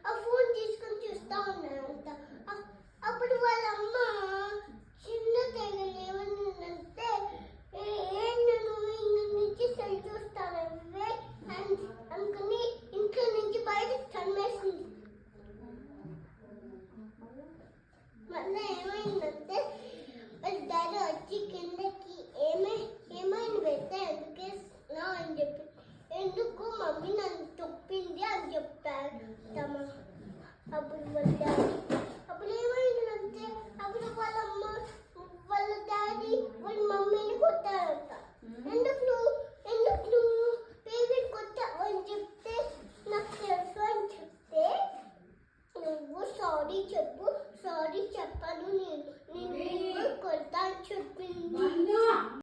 ఆ ఫోన్ తీసుకొని చూస్తా ఉన్నానంట. అప్పుడు వాళ్ళ అమ్మ చిన్న తేగలు ఏమన్నానంటే, ఏంటి నువ్వు ఇంటి నుంచి సెల్ చూస్తావే అనుకుని ఇంట్లో నుంచి బయటకు తన్మేసింది. మళ్ళీ ఏమైందంటే వాళ్ళ డాడీ వచ్చి కిందకి ఏమైనా పెడితే ఎందుకే అని చెప్పి, ఎందుకు మమ్మీ నన్ను తొప్పింది అని చెప్పాడు. అప్పుడు వాళ్ళ డాడీ